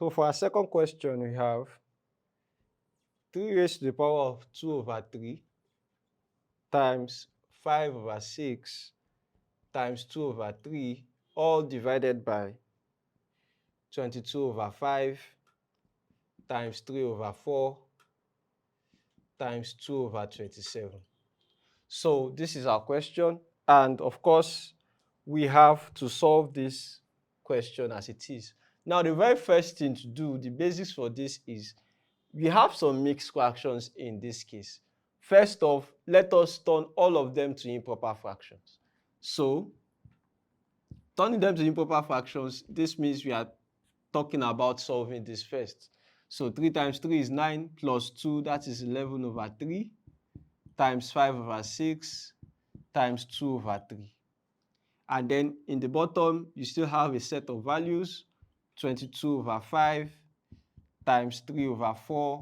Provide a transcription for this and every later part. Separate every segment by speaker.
Speaker 1: So for our second question, we have 3 raised to the power of 2 over 3 times 5 over 6 times 2 over 3, all divided by 22 over 5 times 3 over 4 times 2 over 27. So this is our question, and of course, we have to solve this question as it is. Now, the very first thing to do, the basics for this is, we have some mixed fractions in this case. First off, let us turn all of them to improper fractions. So, turning them to improper fractions, this means we are talking about solving this first. So 3 times 3 is 9 plus 2, that is 11 over 3, times 5 over 6, times 2 over 3. And then in the bottom, you still have a set of values, 22 over 5, times 3 over 4,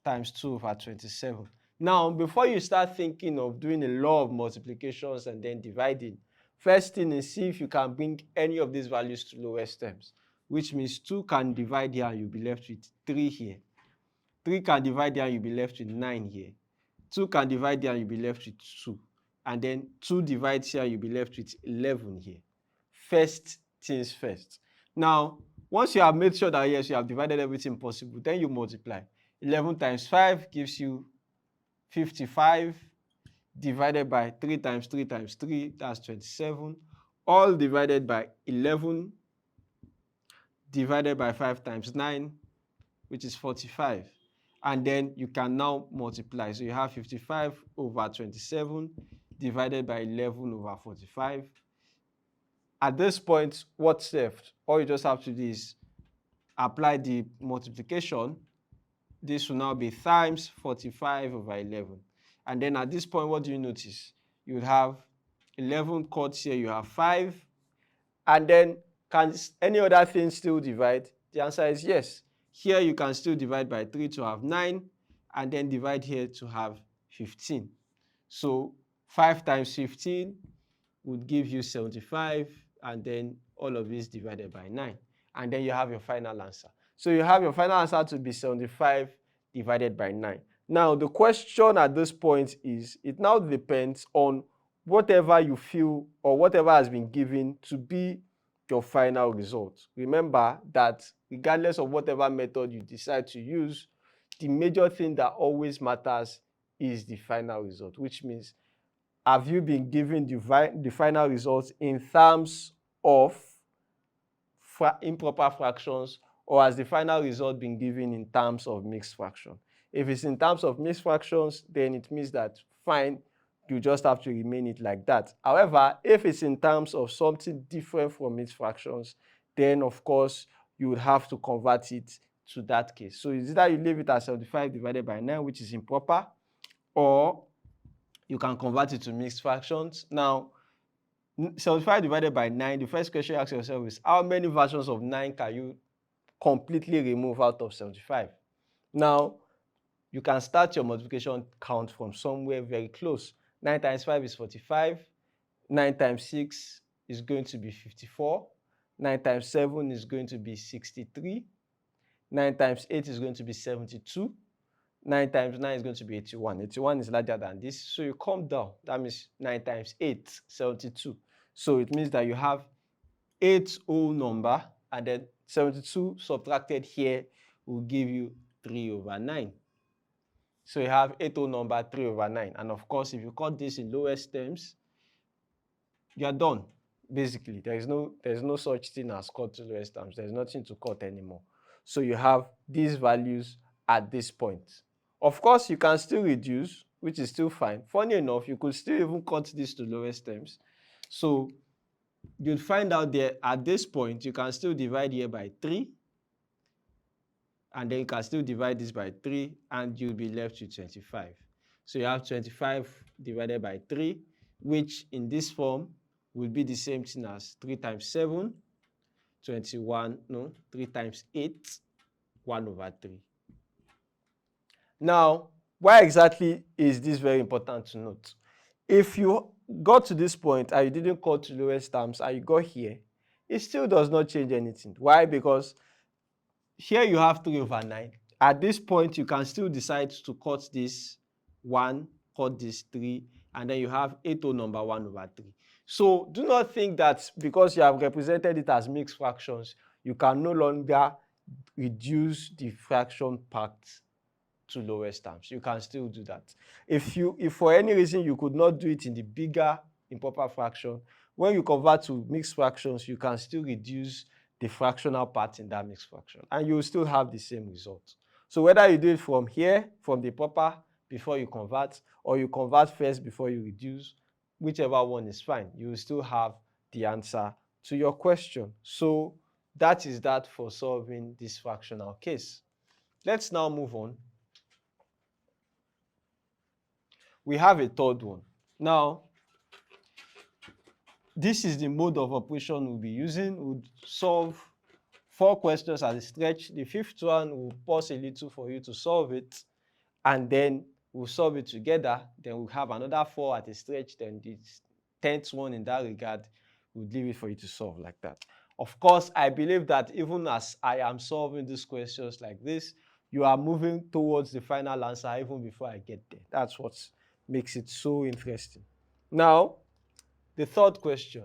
Speaker 1: times 2 over 27. Now, before you start thinking of doing a lot of multiplications and then dividing, first thing is see if you can bring any of these values to lowest terms, which means 2 can divide here and you'll be left with 3 here. 3 can divide here and you'll be left with 9 here. 2 can divide here and you'll be left with 2. And then 2 divides here, you'll be left with 11 here. First things first. Now, once you have made sure that yes, you have divided everything possible, then you multiply. 11 times 5 gives you 55 divided by 3 times 3 times 3, that's 27. All divided by 11 divided by 5 times 9, which is 45. And then you can now multiply. So you have 55 over 27 divided by 11 over 45. At this point, what's left? All you just have to do is apply the multiplication. This will now be times 45 over 11. And then at this point, what do you notice? You would have 11 cuts here, you have 5. And then can any other thing still divide? The answer is yes. Here you can still divide by 3 to have 9, and then divide here to have 15. So 5 times 15 would give you 75, and then all of this divided by 9. And then you have your final answer. So you have your final answer to be 75 divided by 9. Now, the question at this point is, it now depends on whatever you feel or whatever has been given to be your final result. Remember that regardless of whatever method you decide to use, the major thing that always matters is the final result, which means, have you been given the final result in terms of improper fractions, or has the final result been given in terms of mixed fraction? If it's in terms of mixed fractions, then it means that fine, you just have to remain it like that. However, if it's in terms of something different from mixed fractions, then of course you would have to convert it to that case. So it's either you leave it as 75 divided by 9, which is improper, or you can convert it to mixed fractions. Now, 75 divided by 9, the first question you ask yourself is, how many versions of 9 can you completely remove out of 75? Now, you can start your multiplication count from somewhere very close. 9 times 5 is 45. 9 times 6 is going to be 54. 9 times 7 is going to be 63. 9 times 8 is going to be 72. 9 times 9 is going to be 81. 81 is larger than this. So you come down. That means 9 times 8, 72. So it means that you have 8 whole number, and then 72 subtracted here will give you 3 over 9. So you have 8 whole number, 3 over 9. And of course, if you cut this in lowest terms, you are done. Basically, there's no such thing as cut to lowest terms. There's nothing to cut anymore. So you have these values at this point. Of course, you can still reduce, which is still fine. Funny enough, you could still even cut this to lowest terms. So you'll find out there at this point, you can still divide here by 3. And then you can still divide this by 3, and you'll be left with 25. So you have 25 divided by 3, which in this form will be the same thing as 3 times 7, 21, no, 3 times 8, 1 over 3. Now, why exactly is this very important to note? If you got to this point and you didn't cut to lowest terms and you got here, it still does not change anything. Why? Because here you have 3 over 9. At this point, you can still decide to cut this 1, cut this 3, and then you have 8 whole number 1 over 3. So do not think that because you have represented it as mixed fractions, you can no longer reduce the fraction part to lowest terms. You can still do that. If for any reason you could not do it in the bigger improper fraction, when you convert to mixed fractions, you can still reduce the fractional part in that mixed fraction, and you will still have the same result. So whether you do it from here, from the proper, before you convert, or you convert first before you reduce, whichever one is fine, you will still have the answer to your question. So that is that for solving this fractional case. Let's now move on. We have a third one. Now, this is the mode of operation we'll be using. We'll solve 4 questions at a stretch. The 5th one, we'll pause a little for you to solve it, and then we'll solve it together. Then we'll have another 4 at a stretch. Then the 10th one in that regard, we'll leave it for you to solve like that. Of course, I believe that even as I am solving these questions like this, you are moving towards the final answer even before I get there. That's what makes it so interesting. Now, the third question.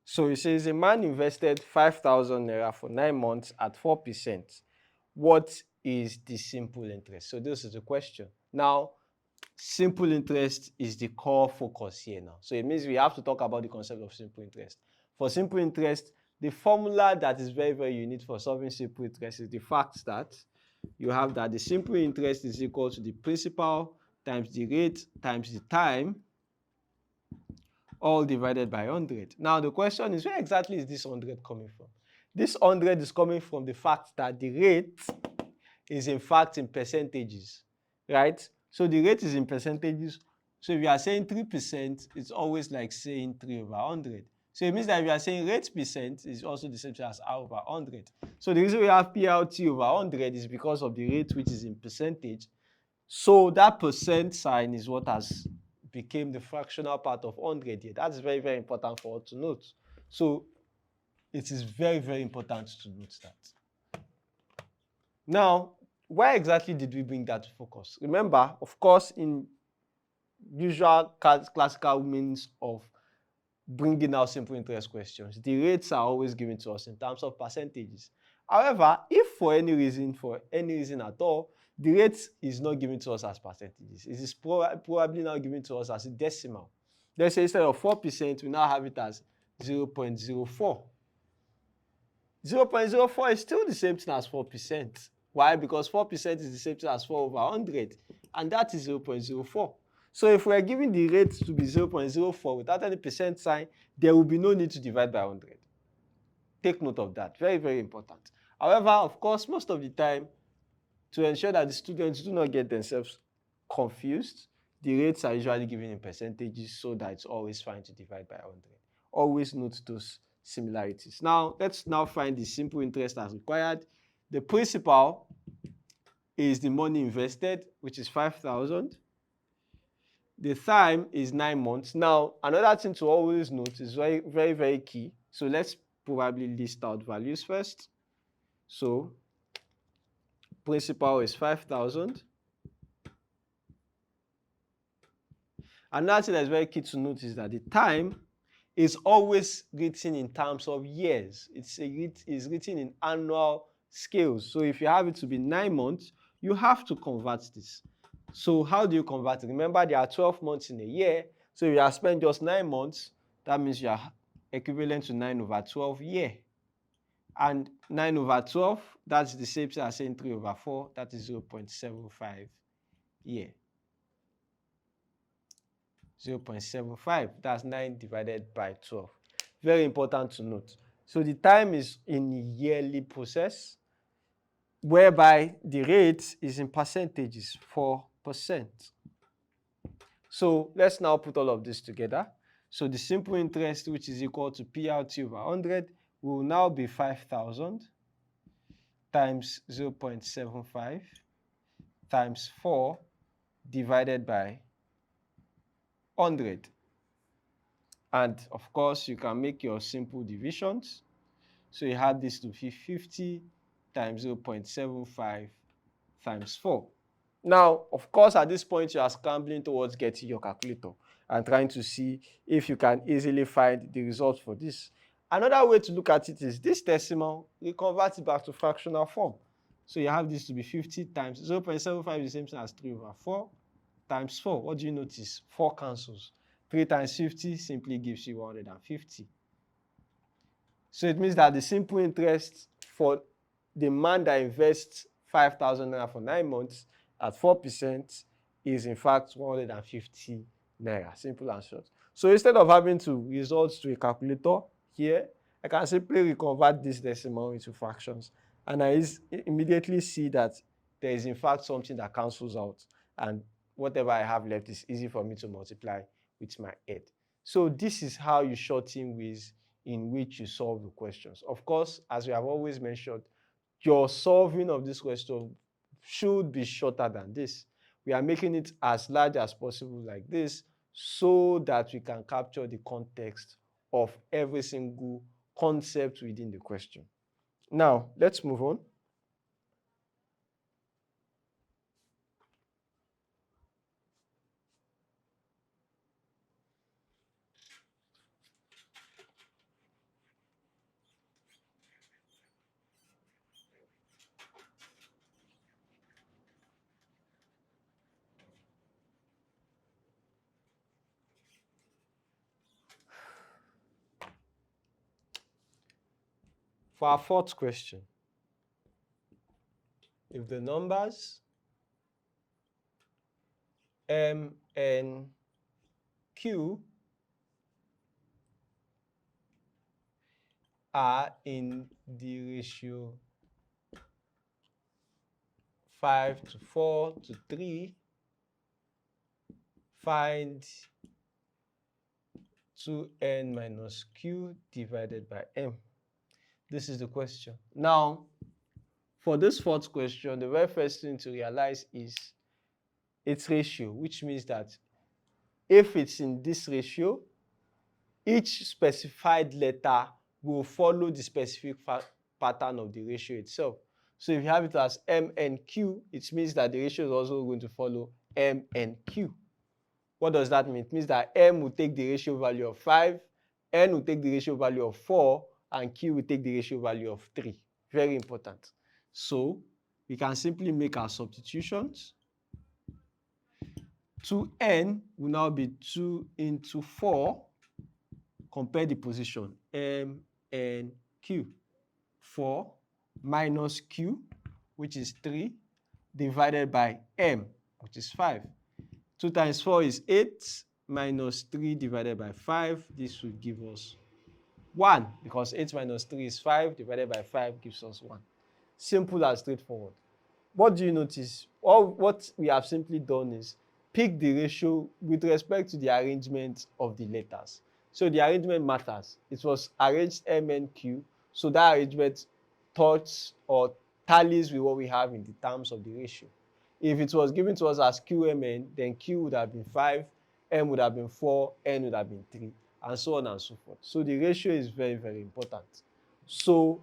Speaker 1: So it says a man invested 5,000 naira for 9 months at 4%. What is the simple interest? So this is the question. Now, simple interest is the core focus here now. So it means we have to talk about the concept of simple interest. For simple interest, the formula that is very, very unique for solving simple interest is the fact that you have that the simple interest is equal to the principal times the rate times the time, all divided by 100. Now the question is, where exactly is this 100 coming from? This 100 is coming from the fact that the rate is in fact in percentages, right? So the rate is in percentages. So if you are saying 3%, it's always like saying 3 over 100. So it means that if you are saying rate percent, is also the same thing as R over 100. So the reason we have PLT over 100 is because of the rate which is in percentage. So that percent sign is what has became the fractional part of 100 here. That's very, very important for us to note. So it is very, very important to note that. Now, why exactly did we bring that to focus? Remember, of course, in usual classical means of bringing out simple interest questions, the rates are always given to us in terms of percentages. However, if for any reason at all, the rate is not given to us as percentages, it is probably now given to us as a decimal. Let's say instead of 4%, we now have it as 0.04. 0.04 is still the same thing as 4%. Why? Because 4% is the same thing as 4 over 100, and that is 0.04. So if we are giving the rate to be 0.04 without any percent sign, there will be no need to divide by 100. Take note of that. Very, very important. However, of course, most of the time, to ensure that the students do not get themselves confused, the rates are usually given in percentages so that it's always fine to divide by 100. Always note those similarities. Now, let's now find the simple interest as required. The principal is the money invested, which is 5,000. The time is 9 months. Now, another thing to always note is very, very, very key. So let's probably list out values first. So principal is 5,000. Another thing that is very key to note is that the time is always written in terms of years. It's written in annual scales. So if you have it to be 9 months, you have to convert this. So how do you convert it? Remember, there are 12 months in a year. So if you have spent just 9 months, that means you are equivalent to 9 over 12 year. And 9 over 12, that's the same thing as saying 3 over 4, that is 0.75 year. 0.75, that's 9 divided by 12. Very important to note. So the time is in a yearly process, whereby the rate is in percentages for So let's now put all of this together. So the simple interest, which is equal to PRT over 100, will now be 5,000 times 0.75 times 4 divided by 100. And of course, you can make your simple divisions. So you have this to be 50 times 0.75 times 4. Now, of course, at this point, you are scrambling towards getting your calculator and trying to see if you can easily find the result for this. Another way to look at it is this decimal, you convert it back to fractional form. So you have this to be 50 times 0.75 is the same thing as 3 over 4 times 4. What do you notice? 4 cancels. 3 times 50 simply gives you 150. So it means that the simple interest for the man that invests 5,000 naira for 9 months at 4% is in fact 150 naira. Simple and short. So instead of having to resort to a calculator here, I can simply reconvert this decimal into fractions. And I immediately see that there is in fact something that cancels out. And whatever I have left is easy for me to multiply with my head. So this is how you shorten ways in which you solve the questions. Of course, as we have always mentioned, your solving of this question should be shorter than this. We are making it as large as possible like this so that we can capture the context of every single concept within the question. Now, let's move on. For our fourth question, if the numbers M, N, Q are in the ratio 5 to 4 to 3, find 2n minus q divided by m. This is the question. Now, for this fourth question, the very first thing to realize is its ratio, which means that if it's in this ratio, each specified letter will follow the specific pattern of the ratio itself. So if you have it as M and Q, it means that the ratio is also going to follow M and Q. What does that mean? It means that M will take the ratio value of 5, N will take the ratio value of 4, and Q will take the ratio value of 3. Very important. So we can simply make our substitutions. 2n will now be 2 into 4. Compare the position M, N, Q. 4 minus Q, which is 3, divided by M, which is 5. 2 times 4 is 8, minus 3 divided by 5. This will give us 1, because 8 minus 3 is 5, divided by 5 gives us 1. Simple and straightforward. What do you notice? What we have simply done is pick the ratio with respect to the arrangement of the letters. So the arrangement matters. It was arranged MNQ, so that arrangement touches or tallies with what we have in the terms of the ratio. If it was given to us as QMN, then Q would have been 5, M would have been 4, N would have been 3, and so on and so forth. So the ratio is very, very important. So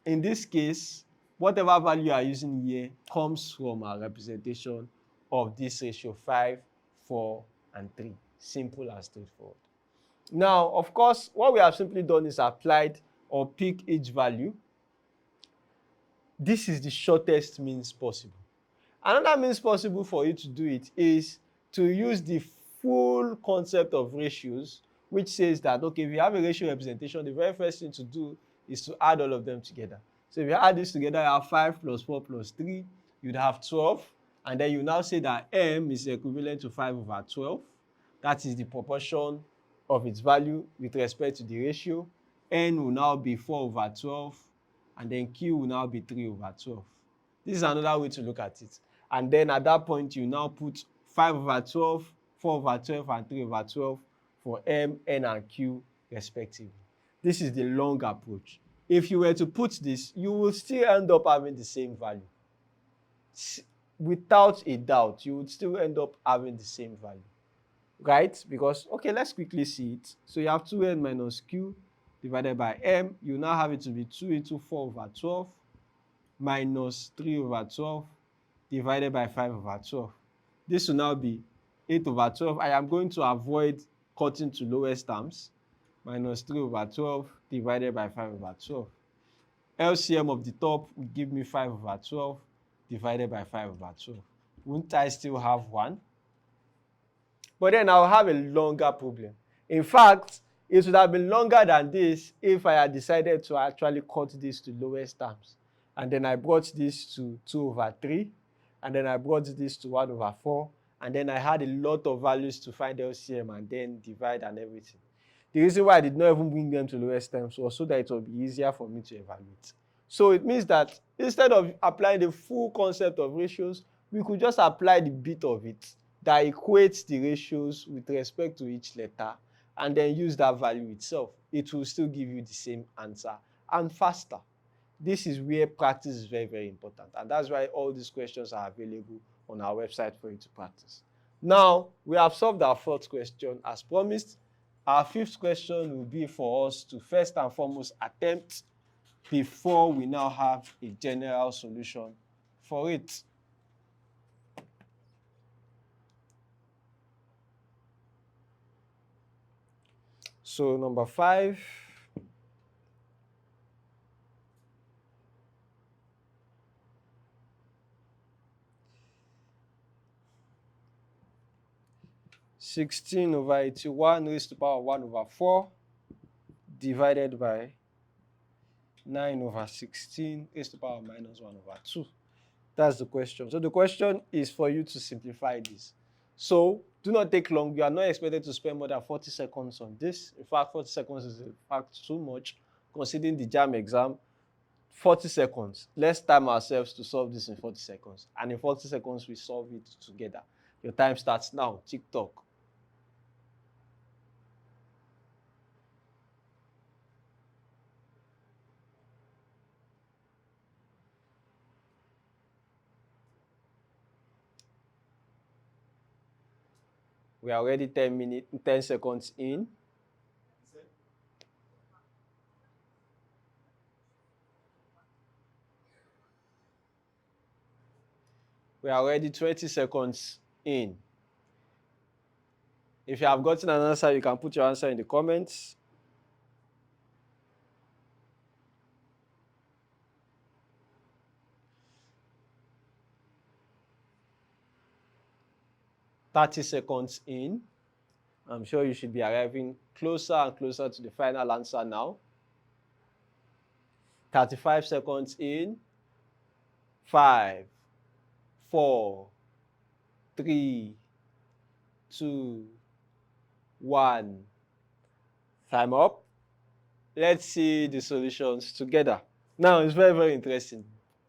Speaker 1: in this case, whatever value you are using here comes from our representation of this ratio 5, 4, and 3. Simple and straightforward. Now, of course, what we have simply done is applied or pick each value. This is the shortest means possible. Another means possible for you to do it is to use the full concept of ratios, which says that, okay, if you have a ratio representation, the very first thing to do is to add all of them together. So if you add this together, you have 5 plus 4 plus 3, you'd have 12. And then you now say that M is equivalent to 5 over 12. That is the proportion of its value with respect to the ratio. N will now be 4 over 12. And then Q will now be 3 over 12. This is another way to look at it. And then at that point, you now put 5/12, 4/12, and 3/12 for M, N, and Q respectively. This is the long approach. If you were to put this, you will still end up having the same value. Without a doubt, you would still end up having the same value, right? Because, okay, let's quickly see it. So you have 2n minus q divided by m. You now have it to be 2 into 4/12 minus 3/12 divided by 5/12. This will now be 8/12. I am going to avoid cutting to lowest terms. Minus 3/12 divided by 5/12. LCM of the top will give me 5/12 divided by 5/12. Won't I still have 1? But then I'll have a longer problem. In fact, it would have been longer than this if I had decided to actually cut this to lowest terms. And then I brought this to 2/3, and then I brought this to 1/4, and then I had a lot of values to find LCM and then divide and everything. The reason why I did not even bring them to lowest terms was so that it would be easier for me to evaluate. So it means that instead of applying the full concept of ratios, we could just apply the bit of it that equates the ratios with respect to each letter and then use that value itself. It will still give you the same answer and faster. This is where practice is very, very important, and that's why all these questions are available on our website for you to practice. Now, we have solved our fourth question as promised. Our fifth question will be for us to first and foremost attempt before we now have a general solution for it. So number 5. (16/81 raised to the power of 1/4 divided by 9/16 raised to the power of -1/2. That's the question. So the question is for you to simplify this. So do not take long. You are not expected to spend more than 40 seconds on this. In fact, 40 seconds is in fact too much considering the JAMB exam. 40 seconds. Let's time ourselves to solve this in 40 seconds. And in 40 seconds, we solve it together. Your time starts now. TikTok. We are already 10 seconds in. We are already 20 seconds in. If you have gotten an answer, you can put your answer in the comments. (30 seconds in. I'm sure you should be arriving closer and closer to the final answer now. 35 seconds in. 5, 4, 3, 2, 1. Time up. Let's see the solutions together. Now, it's very, very interesting.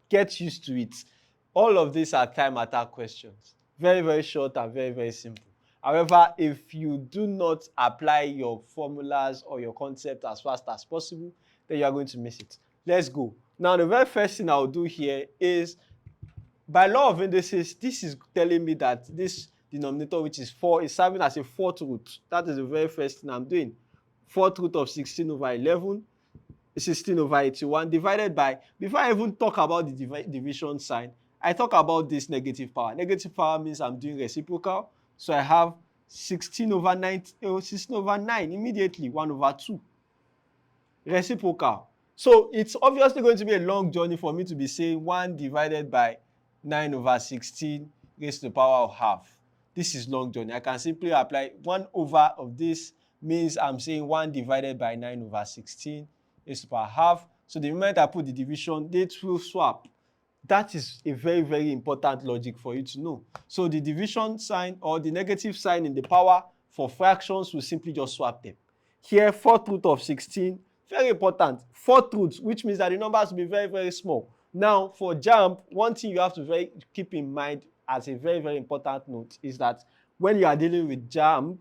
Speaker 1: Get used to it. All of these are time attack questions. Very, very short and very, very simple. However, if you do not apply your formulas or your concept as fast as possible, then you are going to miss it. Let's go. Now, the very first thing I'll do here is, by law of indices, this is telling me that this denominator, which is 4, is serving as a fourth root. That is the very first thing I'm doing. Fourth root of 16/11, 16/81 divided by, before I even talk about the division sign, I talk about this negative power. Negative power means I'm doing reciprocal. So I have 16/9 immediately, 1/2. Reciprocal. So it's obviously going to be a long journey for me to be saying 1 divided by 9/16 raised to the power of half. This is long journey. I can simply apply 1 over of this means I'm saying 1 divided by 9/16 raised to the power half. So the moment I put the division, they will swap. That is a very, very important logic for you to know. So the division sign or the negative sign in the power for fractions will simply just swap them. Here, fourth root of 16, very important. Fourth root, which means that the numbers will be very, very small. Now, for JAMB, one thing you have to keep in mind as a very, very important note is that when you are dealing with JAMB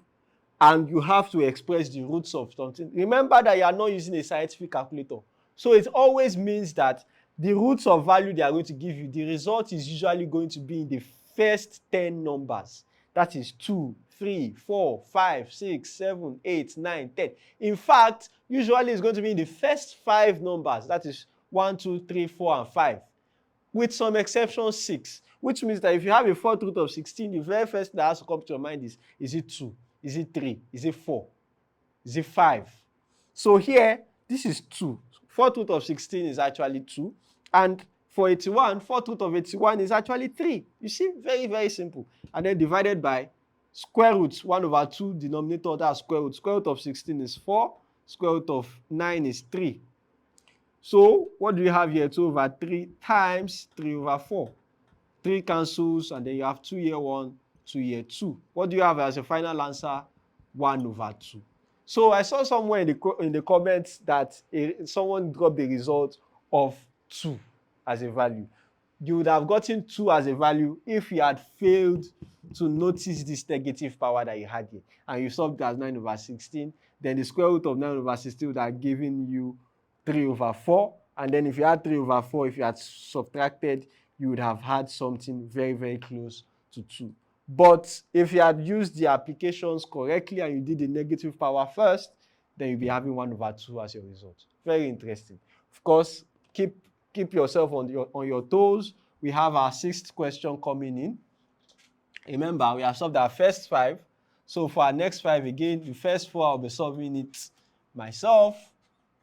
Speaker 1: and you have to express the roots of something, remember that you are not using a scientific calculator. So it always means that the roots of value they are going to give you, the result is usually going to be in the first 10 numbers. That is 2, 3, 4, 5, 6, 7, 8, 9, 10. In fact, usually it's going to be in the first 5 numbers. That is 1, 2, 3, 4, and 5. With some exceptions, 6. Which means that if you have a fourth root of 16, the very first thing that has to come to your mind is it 2? Is it 3? Is it 4? Is it 5? So here, this is 2. Fourth root of 16 is actually 2. And for 81, fourth root of 81 is actually 3. You see, very, very simple. And then divided by square root, 1 over 2, denominator, that's square root. Square root of 16 is 4. Square root of 9 is 3. So what do you have here? 2 over 3 times 3 over 4. 3 cancels, and then you have 2 here 1, 2 here 2. What do you have as a final answer? 1 over 2. So I saw somewhere in the comments that someone dropped the result of 2 as a value. You would have gotten 2 as a value if you had failed to notice this negative power that you had here. And you solved it as 9 over 16. Then the square root of 9 over 16 would have given you 3 over 4. And then if you had 3 over 4, if you had subtracted, you would have had something very, very close to 2. But if you had used the applications correctly and you did the negative power first, then you'll be having 1 over 2 as your result. Very interesting. Of course, keep yourself on your toes. We have our 6th question coming in. Remember, we have solved our first 5. So for our next 5 again, the first 4 I'll be solving it myself.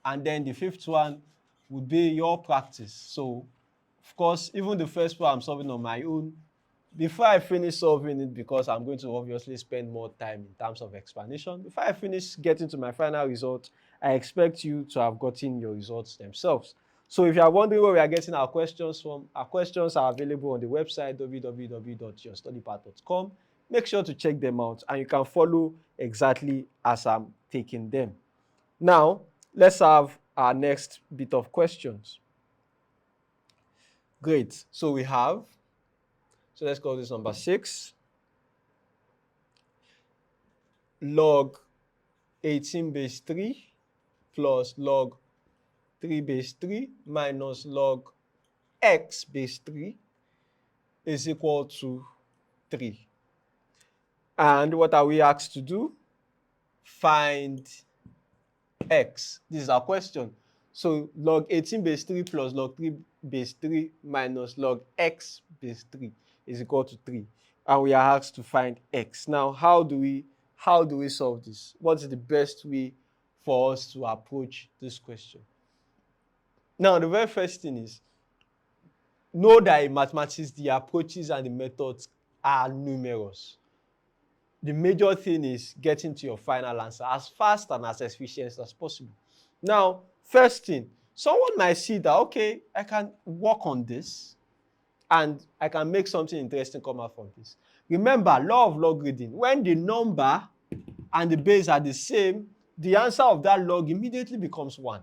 Speaker 1: And then the 5th one would be your practice. So, of course, even the first 4 I'm solving on my own, before I finish solving it, because I'm going to obviously spend more time in terms of explanation, before I finish getting to my final result, I expect you to have gotten your results themselves. So if you are wondering where we are getting our questions from, our questions are available on the website www.yourstudypath.com. Make sure to check them out, and you can follow exactly as I'm taking them. Now, let's have our next bit of questions. Great. So we have, so let's call this number 6. Log 18 base 3 plus log 3 base 3 minus log x base 3 is equal to 3. And what are we asked to do? Find x. This is our question. So log 18 base 3 plus log 3 base 3 minus log x base 3 is equal to 3. And we are asked to find x. Now, how do we solve this? What's the best way for us to approach this question? Now, the very first thing is, know that in mathematics, the approaches and the methods are numerous. The major thing is getting to your final answer as fast and as efficient as possible. Now, first thing, someone might see that, okay, I can work on this and I can make something interesting come out from this. Remember, law of log reading. When the number and the base are the same, the answer of that log immediately becomes 1.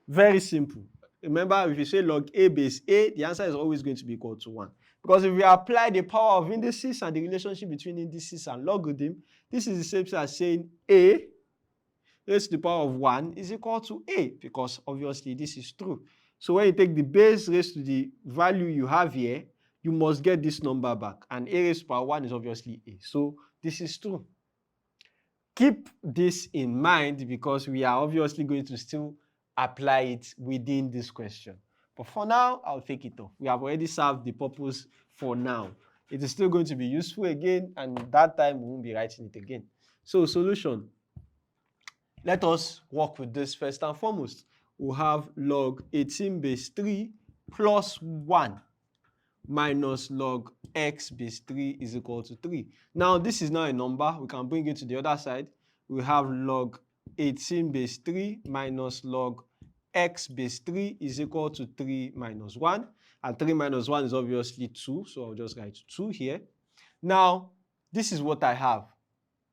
Speaker 1: Very simple. Remember, if you say log a base a, the answer is always going to be equal to 1. Because if we apply the power of indices and the relationship between indices and logarithm, this is the same thing as saying a raised to the power of 1 is equal to a, because obviously this is true. So when you take the base raised to the value you have here, you must get this number back. And a raised to the power 1 is obviously a. So this is true. Keep this in mind because we are obviously going to still apply it within this question. But for now, I'll take it off. We have already served the purpose for now. It is still going to be useful again, and that time we won't be writing it again. So solution. Let us work with this first and foremost. We'll have log 18 base 3 plus 1 minus log x base 3 is equal to 3. Now, this is now a number. We can bring it to the other side. We have log 18 base 3 minus log x base 3 is equal to 3 minus 1. And 3 minus 1 is obviously 2, so I'll just write 2 here. Now, this is what I have.